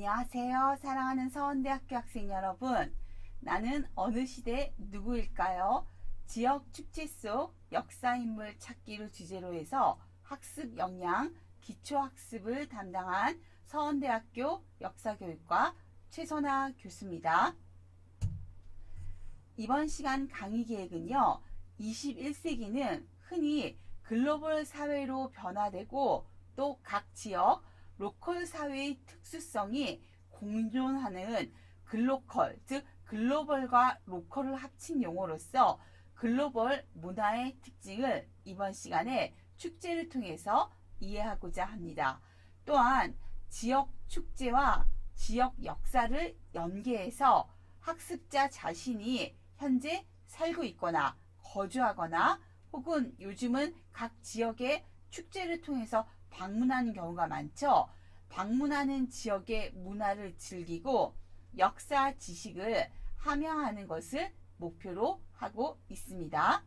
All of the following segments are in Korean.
안녕하세요. 사랑하는 서원대학교 학생 여러분. 나는 어느 시대 누구일까요? 지역 축제 속 역사인물 찾기를 주제로 해서 학습 역량, 기초학습을 담당한 서원대학교 역사교육과 최선아 교수입니다. 이번 시간 강의 계획은요. 21세기는 흔히 글로벌 사회로 변화되고 또 각 지역 로컬 사회의 특수성이 공존하는 글로컬, 즉 글로벌과 로컬을 합친 용어로서 글로벌 문화의 특징을 이번 시간에 축제를 통해서 이해하고자 합니다. 또한 지역 축제와 지역 역사를 연계해서 학습자 자신이 현재 살고 있거나 거주하거나 혹은 요즘은 각 지역의 축제를 통해서 방문하는 경우가 많죠. 방문하는 지역의 문화를 즐기고 역사 지식을 함양하는 것을 목표로 하고 있습니다.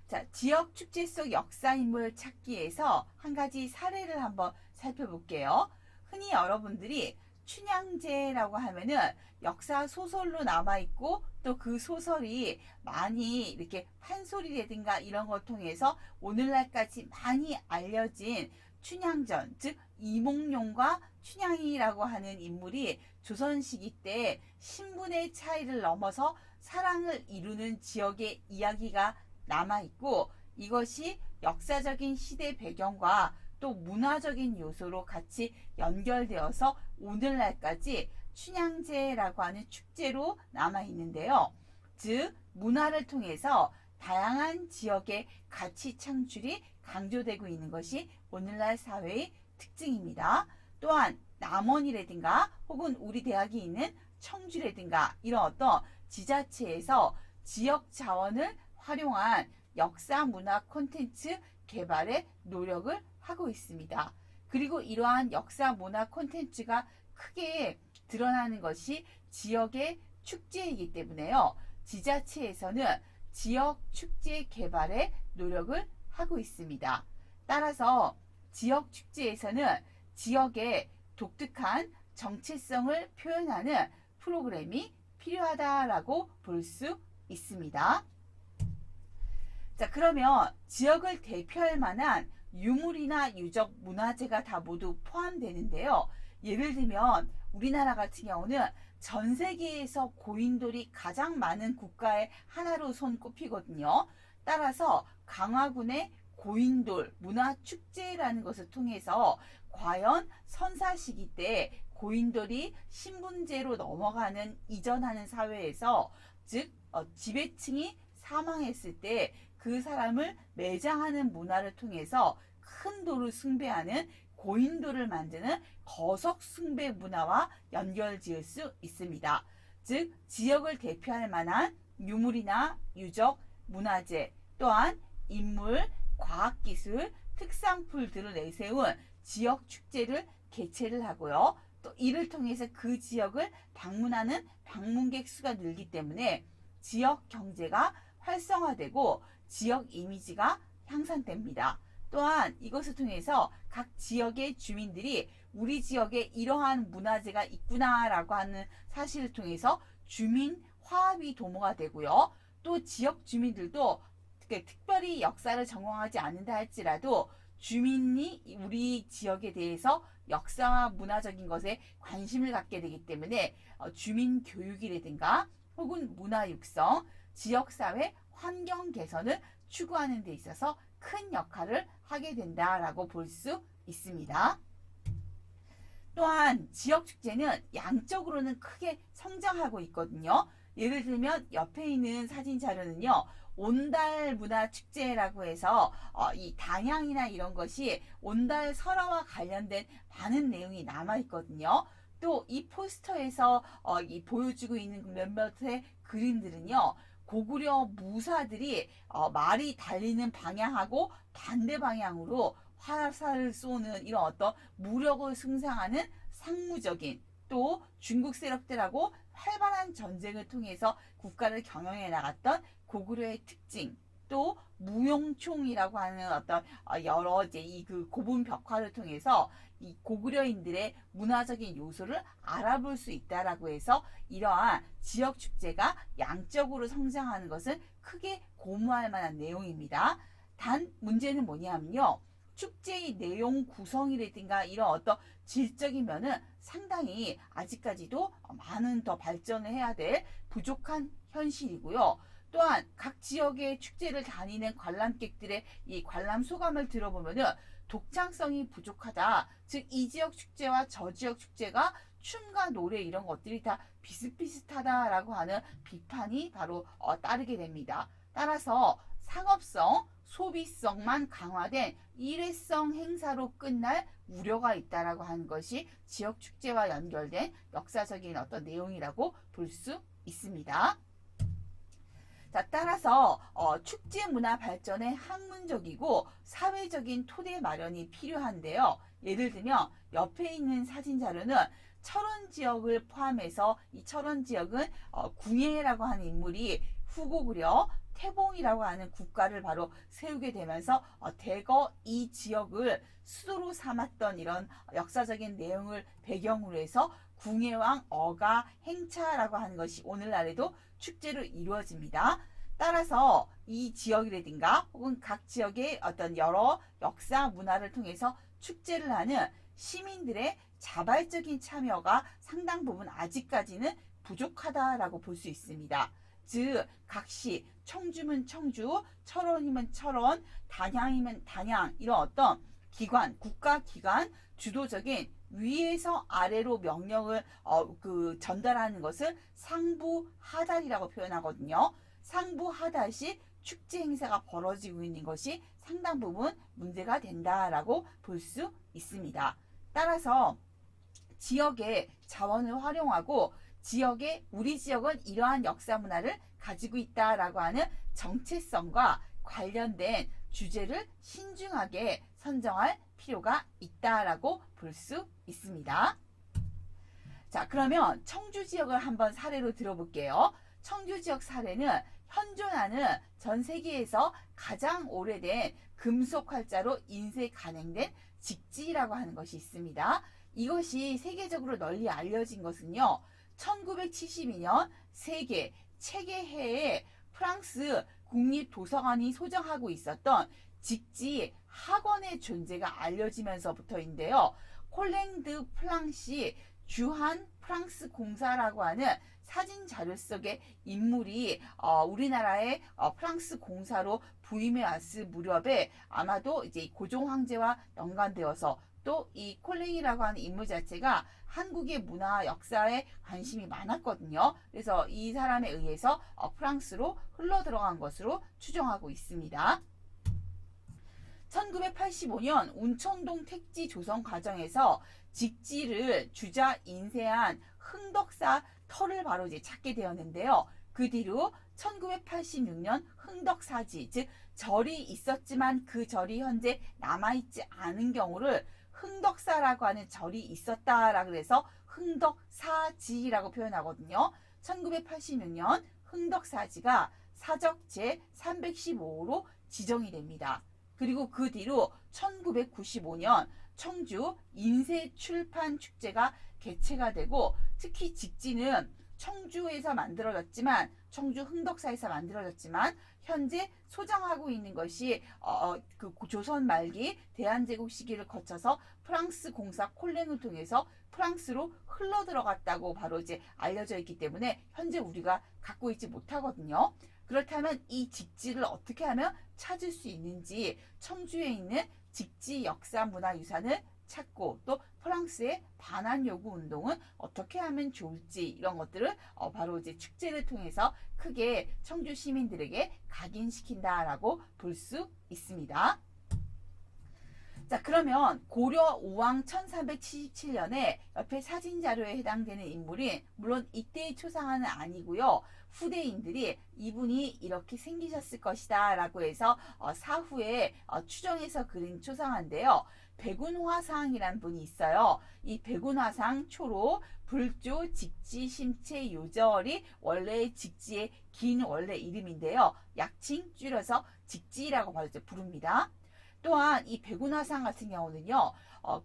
자, 지역 축제 속 역사인물 찾기에서 한 가지 사례를 한번 살펴볼게요. 흔히 여러분들이 춘향제라고 하면은 역사 소설로 남아있고 또 그 소설이 많이 이렇게 판소리라든가 이런 걸 통해서 오늘날까지 많이 알려진 춘향전, 즉 이몽룡과 춘향이라고 하는 인물이 조선 시기 때 신분의 차이를 넘어서 사랑을 이루는 지역의 이야기가 남아있고 이것이 역사적인 시대 배경과 또 문화적인 요소로 같이 연결되어서 오늘날까지 춘향제라고 하는 축제로 남아있는데요. 즉 문화를 통해서 다양한 지역의 가치 창출이 강조되고 있는 것이 오늘날 사회의 특징입니다. 또한 남원이라든가 혹은 우리 대학이 있는 청주라든가 이런 어떤 지자체에서 지역 자원을 활용한 역사 문화 콘텐츠 개발에 노력을 하고 있습니다. 그리고 이러한 역사 문화 콘텐츠가 크게 드러나는 것이 지역의 축제이기 때문에요. 지자체에서는 지역 축제 개발에 노력을 하고 있습니다. 따라서 지역 축제에서는 지역의 독특한 정체성을 표현하는 프로그램이 필요하다라고 볼 수 있습니다. 자, 그러면 지역을 대표할 만한 유물이나 유적, 문화재가 다 모두 포함되는데요. 예를 들면 우리나라 같은 경우는 전 세계에서 고인돌이 가장 많은 국가의 하나로 손꼽히거든요. 따라서 강화군의 고인돌 문화축제라는 것을 통해서 과연 선사 시기 때 고인돌이 신분제로 넘어가는 이전하는 사회에서 즉 지배층이 사망했을 때 그 사람을 매장하는 문화를 통해서 큰 돌을 숭배하는 고인돌을 만드는 거석 숭배 문화와 연결지을 수 있습니다. 즉 지역을 대표할 만한 유물이나 유적, 문화재 또한 인물, 과학기술, 특산품들을 내세운 지역 축제를 개최를 하고요. 또 이를 통해서 그 지역을 방문하는 방문객 수가 늘기 때문에 지역 경제가 활성화되고 지역 이미지가 향상됩니다. 또한 이것을 통해서 각 지역의 주민들이 우리 지역에 이러한 문화재가 있구나라고 하는 사실을 통해서 주민 화합이 도모가 되고요. 또 지역 주민들도 특별히 역사를 전공하지 않는다 할지라도 주민이 우리 지역에 대해서 역사와 문화적인 것에 관심을 갖게 되기 때문에 주민 교육이라든가 혹은 문화 육성, 지역사회 환경 개선을 추구하는 데 있어서 큰 역할을 하게 된다라고 볼 수 있습니다. 또한 지역축제는 양적으로는 크게 성장하고 있거든요. 예를 들면 옆에 있는 사진 자료는요. 온달 문화축제라고 해서 이 단양이나 이런 것이 온달 설화와 관련된 많은 내용이 남아있거든요. 또 이 포스터에서 이 보여주고 있는 몇몇의 그림들은요. 고구려 무사들이 말이 달리는 방향하고 반대 방향으로 화살을 쏘는 이런 어떤 무력을 숭상하는 상무적인 또 중국 세력들하고 활발한 전쟁을 통해서 국가를 경영해 나갔던 고구려의 특징 또 무용총이라고 하는 어떤 여러 이제 이 그 고분 벽화를 통해서 이 고구려인들의 문화적인 요소를 알아볼 수 있다라고 해서 이러한 지역 축제가 양적으로 성장하는 것은 크게 고무할 만한 내용입니다. 단 문제는 뭐냐면요. 축제의 내용 구성이라든가 이런 어떤 질적인 면은 상당히 아직까지도 많은 더 발전을 해야 될 부족한 현실이고요. 또한 각 지역의 축제를 다니는 관람객들의 이 관람 소감을 들어보면은 독창성이 부족하다. 즉, 이 지역 축제와 저 지역 축제가 춤과 노래 이런 것들이 다 비슷비슷하다라고 하는 비판이 바로 따르게 됩니다. 따라서 상업성, 소비성만 강화된 일회성 행사로 끝날 우려가 있다라고 하는 것이 지역 축제와 연결된 역사적인 어떤 내용이라고 볼 수 있습니다. 자, 따라서 축제 문화 발전에 학문적이고 사회적인 토대 마련이 필요한데요. 예를 들면 옆에 있는 사진 자료는 철원 지역을 포함해서 이 철원 지역은 궁예라고 하는 인물이 후고구려 태봉이라고 하는 국가를 바로 세우게 되면서 대거 이 지역을 수도로 삼았던 이런 역사적인 내용을 배경으로 해서 궁예왕 어가 행차라고 하는 것이 오늘날에도 축제로 이루어집니다. 따라서 이 지역이라든가 혹은 각 지역의 어떤 여러 역사 문화를 통해서 축제를 하는 시민들의 자발적인 참여가 상당 부분 아직까지는 부족하다라고 볼 수 있습니다. 즉, 각시, 청주면 청주, 철원이면 철원, 단양이면 단양 이런 어떤 기관, 국가기관 주도적인 위에서 아래로 명령을 전달하는 것을 상부하달이라고 표현하거든요. 상부하달 시 축제 행사가 벌어지고 있는 것이 상당 부분 문제가 된다라고 볼 수 있습니다. 따라서 지역의 자원을 활용하고 우리 지역은 이러한 역사 문화를 가지고 있다라고 하는 정체성과 관련된 주제를 신중하게 선정할 필요가 있다라고 볼 수 있습니다. 자, 그러면 청주 지역을 한번 사례로 들어볼게요. 청주 지역 사례는 현존하는 전 세계에서 가장 오래된 금속 활자로 인쇄 간행된 직지라고 하는 것이 있습니다. 이것이 세계적으로 널리 알려진 것은요. 1972년 세계 체계해에 프랑스 국립도서관이 소장하고 있었던 직지 학원의 존재가 알려지면서부터인데요. 콜랭 드 플랑시 주한 프랑스 공사라고 하는 사진 자료 속의 인물이 우리나라의 프랑스 공사로 부임해 왔을 무렵에 아마도 이제 고종 황제와 연관되어서 또 이 콜랭이라고 하는 인물 자체가 한국의 문화 역사에 관심이 많았거든요. 그래서 이 사람에 의해서 프랑스로 흘러 들어간 것으로 추정하고 있습니다. 1985년 운천동 택지 조성 과정에서 직지를 주자 인쇄한 흥덕사 터를 바로 이제 찾게 되었는데요. 그 뒤로 1986년 흥덕사지, 즉 절이 있었지만 그 절이 현재 남아있지 않은 경우를 흥덕사라고 하는 절이 있었다라 그래서 흥덕사지라고 표현하거든요. 1986년 흥덕사지가 사적 제315호로 지정이 됩니다. 그리고 그 뒤로 1995년 청주 인쇄출판 축제가 개최가 되고 특히 직지는 청주에서 만들어졌지만 청주 흥덕사에서 만들어졌지만 현재 소장하고 있는 것이 그 조선 말기 대한제국 시기를 거쳐서 프랑스 공사 콜랭을 통해서 프랑스로 흘러 들어갔다고 바로 이제 알려져 있기 때문에 현재 우리가 갖고 있지 못하거든요. 그렇다면 이 직지를 어떻게 하면 찾을 수 있는지 청주에 있는 직지 역사 문화 유산을 찾고 또 프랑스의 반환 요구 운동은 어떻게 하면 좋을지 이런 것들을 바로 이제 축제를 통해서 크게 청주 시민들에게 각인시킨다라고 볼 수 있습니다. 자, 그러면 고려 5왕 1377년에 옆에 사진 자료에 해당되는 인물이 물론 이때의 초상화는 아니고요. 후대인들이 이분이 이렇게 생기셨을 것이다 라고 해서 사후에 추정해서 그린 초상화인데요. 백운화상이라는 분이 있어요. 이 백운화상 초로 불조 직지 심체 요절이 원래 직지의 긴 원래 이름인데요. 약칭 줄여서 직지라고 부릅니다. 또한 이 백운화상 같은 경우는요,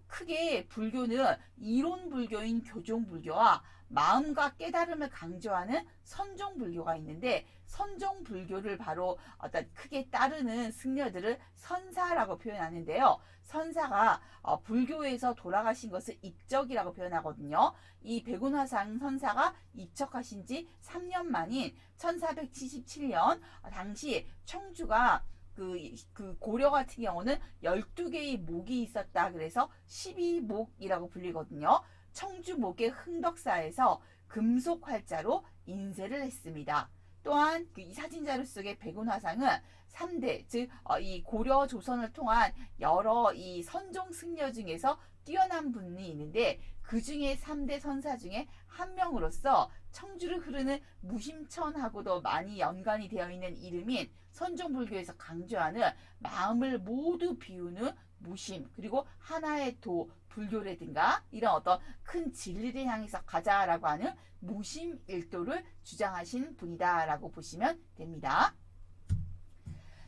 크게 불교는 이론 불교인 교종 불교와 마음과 깨달음을 강조하는 선종 불교가 있는데, 선종 불교를 바로 어떤 크게 따르는 승려들을 선사라고 표현하는데요. 선사가 불교에서 돌아가신 것을 입적이라고 표현하거든요. 이 백운화상 선사가 입적하신 지 3년 만인 1477년 당시 청주가 그 고려 같은 경우는 12개의 목이 있었다. 그래서 12목이라고 불리거든요. 청주목의 흥덕사에서 금속 활자로 인쇄를 했습니다. 또한 이 사진자료 속의 백운화상은 3대, 즉 이 고려 조선을 통한 여러 이 선종 승려 중에서 뛰어난 분이 있는데, 그 중에 3대 선사 중에 한 명으로서 청주를 흐르는 무심천하고도 많이 연관이 되어 있는 이름인 선종불교에서 강조하는 마음을 모두 비우는 무심, 그리고 하나의 도, 불교라든가 이런 어떤 큰 진리를 향해서 가자라고 하는 무심일도를 주장하신 분이다라고 보시면 됩니다.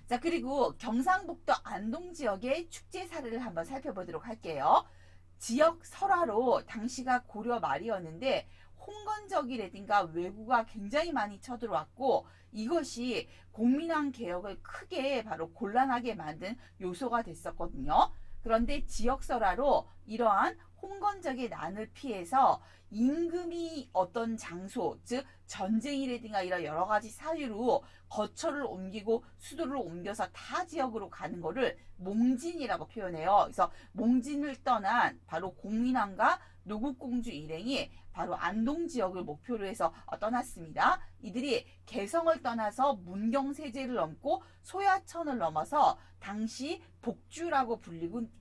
자, 그리고 경상북도 안동 지역의 축제 사례를 한번 살펴보도록 할게요. 지역 설화로 당시가 고려 말이었는데 홍건적이라든가 왜구가 굉장히 많이 쳐들어왔고, 이것이 공민왕 개혁을 크게 바로 곤란하게 만든 요소가 됐었거든요. 그런데 지역 설화로 이러한 홍건적의 난을 피해서 임금이 어떤 장소, 즉 전쟁이라든가 이런 여러 가지 사유로 거처를 옮기고 수도를 옮겨서 타 지역으로 가는 거를 몽진이라고 표현해요. 그래서 몽진을 떠난 바로 공민왕과 노국공주 일행이 바로 안동 지역을 목표로 해서 떠났습니다. 이들이 개성을 떠나서 문경세제를 넘고 소야천을 넘어서 당시 복주라고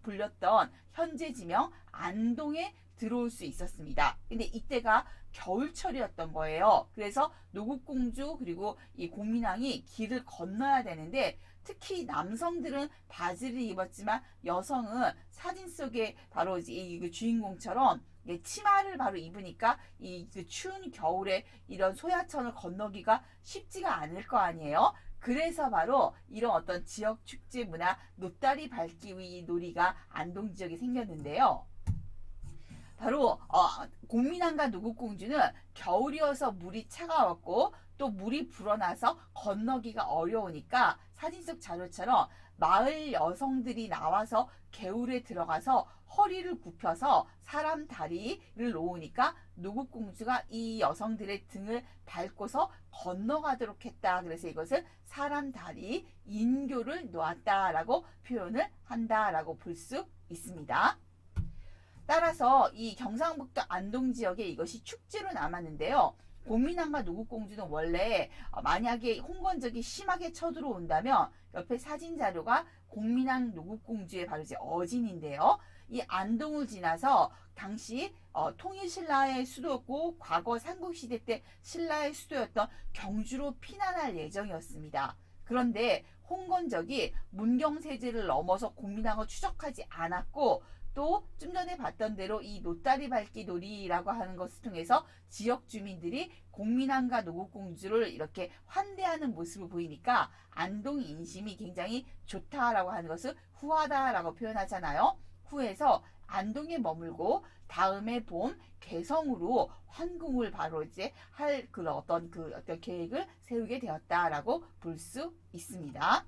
불렸던 현재 지명 안동에 들어올 수 있었습니다. 근데 이때가 겨울철이었던 거예요. 그래서 노국공주 그리고 이 공민왕이 길을 건너야 되는데, 특히 남성들은 바지를 입었지만 여성은 사진 속에 바로 이 주인공처럼 치마를 바로 입으니까 이 추운 겨울에 이런 소야천을 건너기가 쉽지가 않을 거 아니에요. 그래서 바로 이런 어떤 지역 축제 문화, 노다리 밟기 놀이가 안동 지역에 생겼는데요. 바로 공민왕과 노국공주는 겨울이어서 물이 차가웠고 또 물이 불어나서 건너기가 어려우니까 사진 속 자료처럼 마을 여성들이 나와서 개울에 들어가서 허리를 굽혀서 사람 다리를 놓으니까 노국공주가 이 여성들의 등을 밟고서 건너가도록 했다. 그래서 이것을 사람 다리, 인교를 놓았다라고 표현을 한다라고 볼 수 있습니다. 따라서 이 경상북도 안동 지역에 이것이 축제로 남았는데요. 공민왕과 노국공주는 원래 만약에 홍건적이 심하게 쳐들어온다면 옆에 사진 자료가 공민왕 노국공주의 바로 이제 어진인데요. 이 안동을 지나서 당시 통일신라의 수도였고 과거 삼국시대 때 신라의 수도였던 경주로 피난할 예정이었습니다. 그런데 홍건적이 문경세제를 넘어서 공민왕을 추적하지 않았고, 또 좀 전에 봤던 대로 이 노다리 밟기 놀이라고 하는 것을 통해서 지역 주민들이 공민왕과 노국공주를 이렇게 환대하는 모습을 보이니까 안동 인심이 굉장히 좋다라고 하는 것을 후하다라고 표현하잖아요. 후해서 안동에 머물고 다음에 봄 개성으로 환궁을 바로 이제 할 그런 어떤 계획을 세우게 되었다라고 볼 수 있습니다.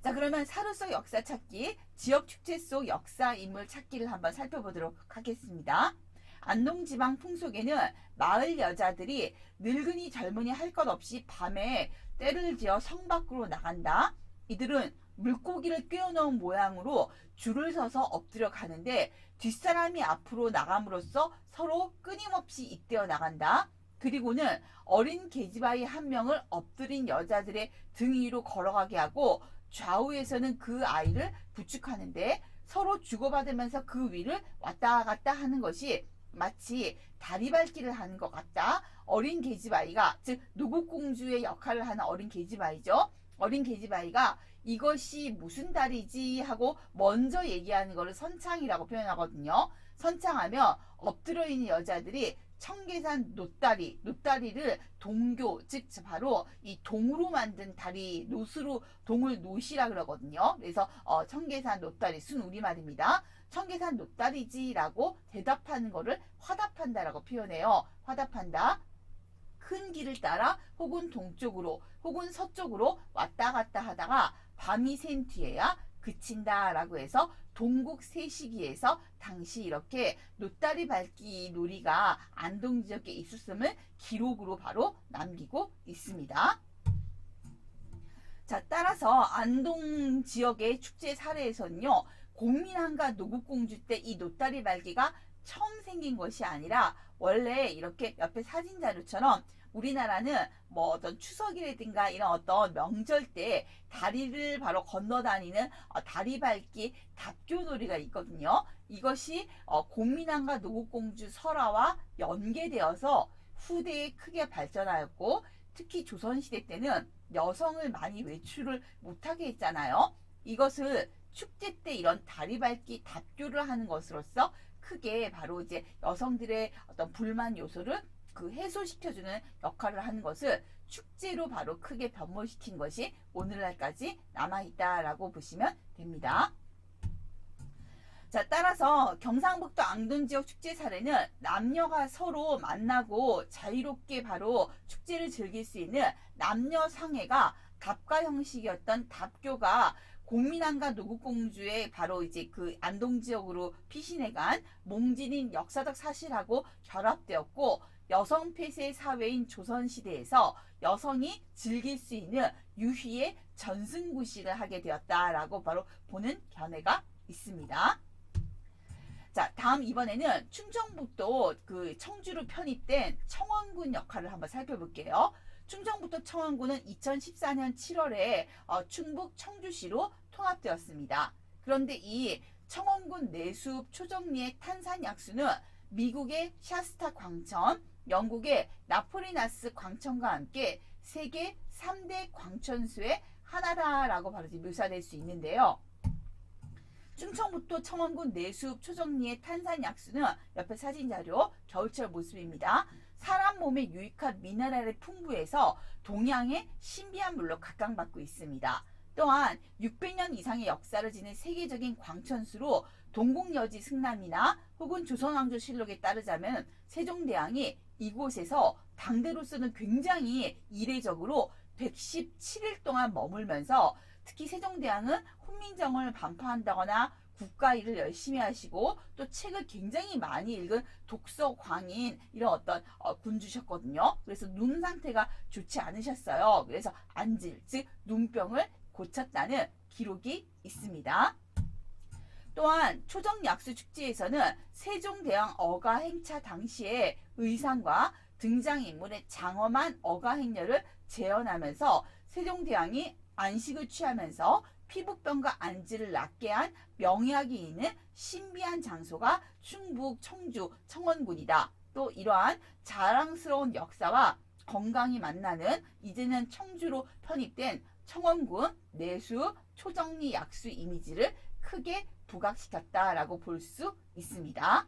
자, 그러면 사루 속 역사 찾기, 지역 축제 속 역사 인물 찾기를 한번 살펴보도록 하겠습니다. 안동 지방 풍속에는 마을 여자들이 늙은이 젊은이 할 것 없이 밤에 떼를 지어 성 밖으로 나간다. 이들은 물고기를 꿰어놓은 모양으로 줄을 서서 엎드려 가는데 뒷사람이 앞으로 나감으로써 서로 끊임없이 잇대어 나간다. 그리고는 어린 계집아이 한 명을 엎드린 여자들의 등 위로 걸어가게 하고 좌우에서는 그 아이를 부축하는데 서로 주고받으면서 그 위를 왔다 갔다 하는 것이 마치 다리 밟기를 하는 것 같다. 어린 계집아이가, 즉 노국공주의 역할을 하는 어린 계집아이죠. 어린 계집아이가 이것이 무슨 달이지 하고 먼저 얘기하는 것을 선창이라고 표현하거든요. 선창하면 엎드려 있는 여자들이 청계산 노다리를 동교, 즉 바로 이 동으로 만든 다리, 노스로 동을 노시라 그러거든요. 그래서 청계산 노다리, 순 우리말입니다. 청계산 노다리지라고 대답하는 거를 화답한다라고 표현해요. 화답한다. 큰 길을 따라 혹은 동쪽으로 혹은 서쪽으로 왔다 갔다 하다가 밤이 샌 뒤에야 그친다라고 해서 동국 세시기에서 당시 이렇게 노다리 밟기 놀이가 안동 지역에 있었음을 기록으로 바로 남기고 있습니다. 자, 따라서 안동 지역의 축제 사례에서는요, 공민왕과 노국공주 때 이 노다리 밟기가 처음 생긴 것이 아니라 원래 이렇게 옆에 사진 자료처럼 우리나라는 뭐 어떤 추석이라든가 이런 어떤 명절 때 다리를 바로 건너다니는 다리 밟기 답교놀이가 있거든요. 이것이 공민왕과 노국공주 설화와 연계되어서 후대에 크게 발전하였고, 특히 조선시대 때는 여성을 많이 외출을 못하게 했잖아요. 이것을 축제 때 이런 다리 밟기 답교를 하는 것으로서 크게 바로 이제 여성들의 어떤 불만 요소를 해소시켜주는 역할을 하는 것을 축제로 바로 크게 변모시킨 것이 오늘날까지 남아있다라고 보시면 됩니다. 자, 따라서 경상북도 앙돈 지역 축제 사례는 남녀가 서로 만나고 자유롭게 바로 축제를 즐길 수 있는 남녀 상회가 답가 형식이었던 답교가 공민왕과 노국공주의 바로 이제 그 안동 지역으로 피신해간 몽진인 역사적 사실하고 결합되었고, 여성 폐쇄 사회인 조선시대에서 여성이 즐길 수 있는 유희의 전승구시를 하게 되었다라고 바로 보는 견해가 있습니다. 자, 다음 이번에는 충청북도 그 청주로 편입된 청원군 역할을 한번 살펴볼게요. 충청북도 청원군은 2014년 7월에 충북 청주시로 통합되었습니다. 그런데 이 청원군 내숲 초정리의 탄산 약수는 미국의 샤스타 광천, 영국의 나폴리나스 광천과 함께 세계 3대 광천수의 하나다라고 바로 묘사될 수 있는데요. 충청북도 청원군 내숲 초정리의 탄산 약수는 옆에 사진 자료 겨울철 모습입니다. 사람 몸에 유익한 미네랄이 풍부해서 동양의 신비한 물로 각광받고 있습니다. 또한 600년 이상의 역사를 지닌 세계적인 광천수로 동국여지 승남이나 혹은 조선왕조실록에 따르자면 세종대왕이 이곳에서 당대로서는 굉장히 이례적으로 117일 동안 머물면서, 특히 세종대왕은 훈민정음을 반포한다거나 국가 일을 열심히 하시고 또 책을 굉장히 많이 읽은 독서 광인 이런 어떤 군주셨거든요. 그래서 눈 상태가 좋지 않으셨어요. 그래서 안질, 즉 눈병을 고쳤다는 기록이 있습니다. 또한 초정약수 축제에서는 세종대왕 어가 행차 당시에 의상과 등장인물의 장엄한 어가 행렬을 재현하면서 세종대왕이 안식을 취하면서 피부병과 안지를 낫게 한 명약이 있는 신비한 장소가 충북 청주 청원군이다. 또 이러한 자랑스러운 역사와 건강이 만나는 이제는 청주로 편입된 청원군 내수 초정리 약수 이미지를 크게 부각시켰다라고 볼 수 있습니다.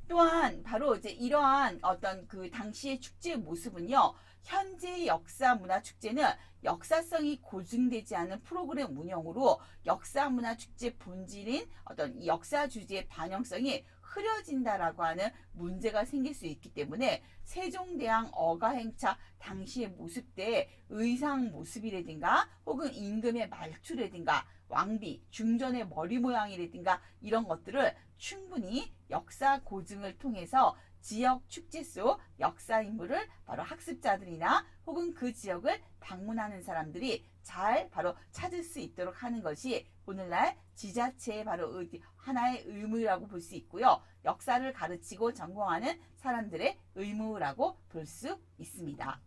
또한 바로 이제 이러한 어떤 그 당시의 축제의 모습은요, 현재 역사 문화 축제는 역사성이 고증되지 않은 프로그램 운영으로 역사 문화 축제 본질인 어떤 역사 주제의 반영성이 흐려진다라고 하는 문제가 생길 수 있기 때문에 세종대왕 어가 행차 당시의 모습대의 의상 모습이라든가 혹은 임금의 말투라든가 왕비, 중전의 머리 모양이라든가 이런 것들을 충분히 역사 고증을 통해서 지역 축제 속 역사 인물을 바로 학습자들이나 혹은 그 지역을 방문하는 사람들이 잘 바로 찾을 수 있도록 하는 것이 오늘날 지자체의 바로 하나의 의무라고 볼 수 있고요. 역사를 가르치고 전공하는 사람들의 의무라고 볼 수 있습니다.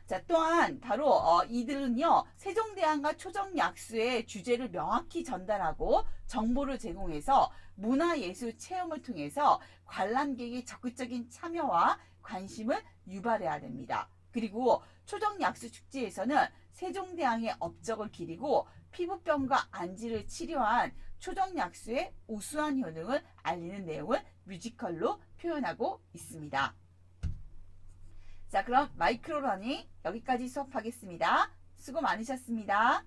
자, 또한 바로 이들은요, 세종대왕과 초정약수의 주제를 명확히 전달하고 정보를 제공해서 문화예술 체험을 통해서 관람객의 적극적인 참여와 관심을 유발해야 됩니다. 그리고 초정약수 축제에서는 세종대왕의 업적을 기리고 피부병과 안지를 치료한 초정약수의 우수한 효능을 알리는 내용을 뮤지컬로 표현하고 있습니다. 자, 그럼 마이크로러닝 여기까지 수업하겠습니다. 수고 많으셨습니다.